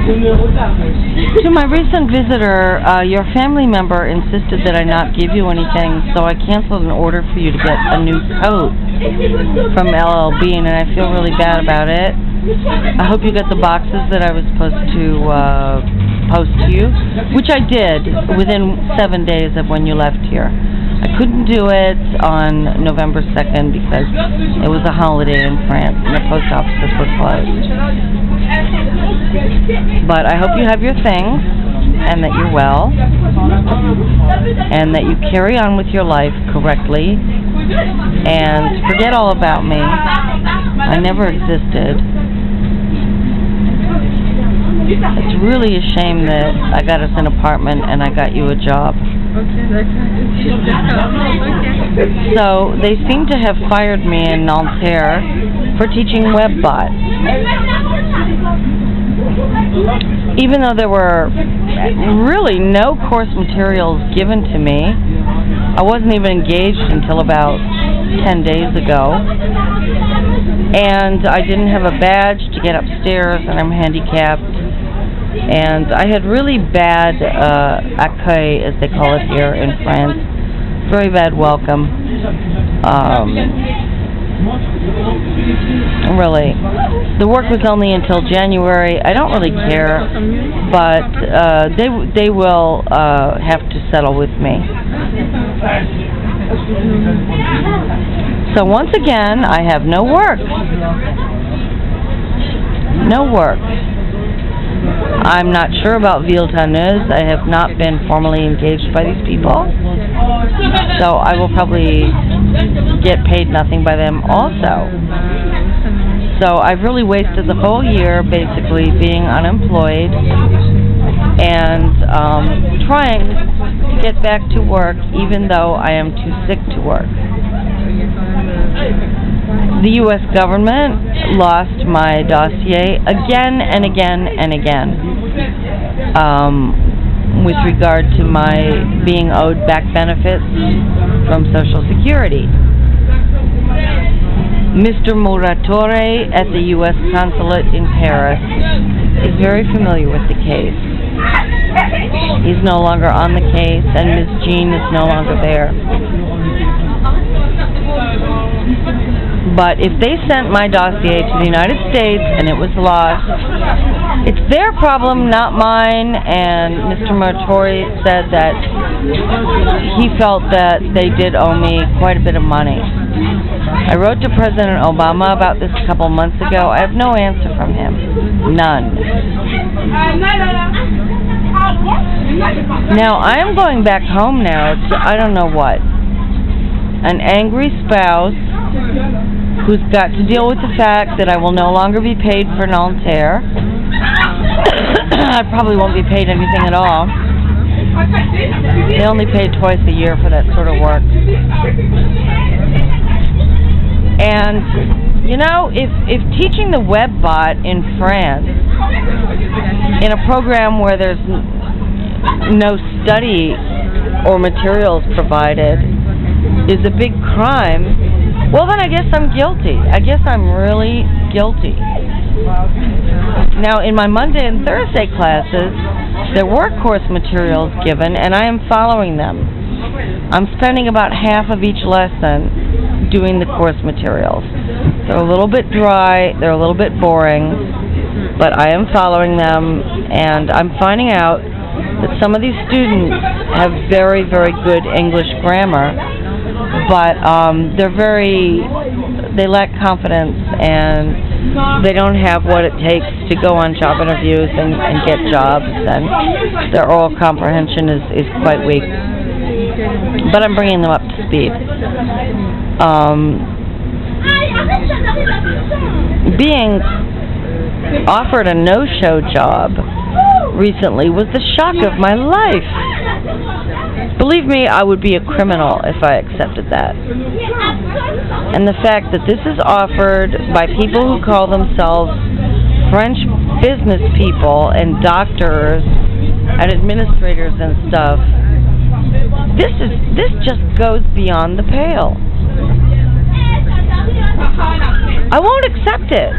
To my recent visitor, your family member insisted that I not give you anything, so I canceled an order for you to get a new coat from LL Bean, and I feel really bad about it. I hope you got the boxes that I was supposed to post to you, which I did within 7 days of when you left here. I couldn't do it on November 2nd because it was a holiday in France and the post offices were closed. But I hope you have your things and that you're well and that you carry on with your life correctly and forget all about me. I never existed. It's really a shame that I got us an apartment and I got you a job. So they seem to have fired me in Nanterre for teaching WebBot. Even though there were really no course materials given to me, I wasn't even engaged until about 10 days ago. And I didn't have a badge to get upstairs, and I'm handicapped. And I had really bad accueil, as they call it here in France. Very bad welcome. Really. The work was only until January. I don't really care, but they will have to settle with me. So once again, I have no work. No work. I'm not sure about Ville Tanneuse. I have not been formally engaged by these people. So I will probably get paid nothing by them also. So I've really wasted the whole year basically being unemployed and trying to get back to work even though I am too sick to work. The U.S. government lost my dossier again and again and again with regard to my being owed back benefits from Social Security. Mr. Muratore at the U.S. consulate in Paris is very familiar with the case. He's no longer on the case, and Ms. Jean is no longer there. But if they sent my dossier to the United States and it was lost, it's their problem, not mine, and Mr. Muratore said that he felt that they did owe me quite a bit of money. I wrote to President Obama about this a couple months ago. I have no answer from him. None. Now, I am going back home now to I don't know what. An angry spouse who's got to deal with the fact that I will no longer be paid for Nanterre. I probably won't be paid anything at all. They only pay twice a year for that sort of work. And, you know, if teaching the WebBot in France, in a program where there's no study or materials provided, is a big crime, well then I guess I'm guilty. I guess I'm really guilty. Now in my Monday and Thursday classes, there were course materials given and I am following them. I'm spending about half of each lesson doing the course materials. They're a little bit dry, they're a little bit boring, but I am following them and I'm finding out that some of these students have very, very good English grammar, but they lack confidence and they don't have what it takes to go on job interviews and get jobs, and their oral comprehension is quite weak. But I'm bringing them up to speed. Being offered a no-show job recently was the shock of my life. Believe me, I would be a criminal if I accepted that. And the fact that this is offered by people who call themselves French business people and doctors and administrators and stuff, this just goes beyond the pale. I won't accept it.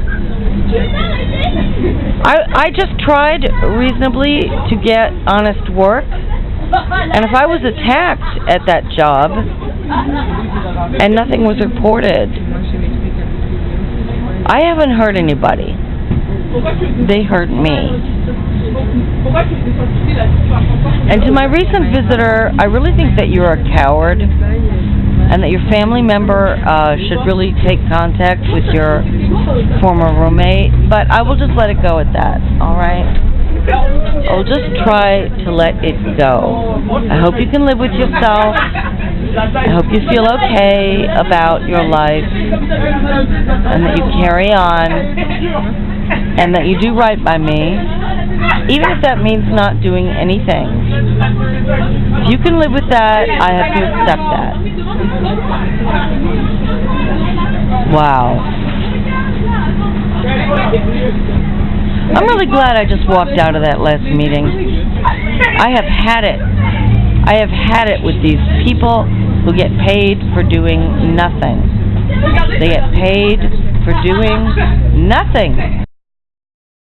I just tried reasonably to get honest work, and if I was attacked at that job and nothing was reported, I haven't hurt anybody. They hurt me. And to my recent visitor, I really think that you're a coward, and that your family member should really take contact with your former roommate. But I will just let it go at that, all right? I'll just try to let it go. I hope you can live with yourself. I hope you feel okay about your life, and that you carry on, and that you do right by me, even if that means not doing anything. If you can live with that, I have to accept that. Wow. I'm really glad I just walked out of that last meeting. I have had it. I have had it with these people who get paid for doing nothing. They get paid for doing nothing.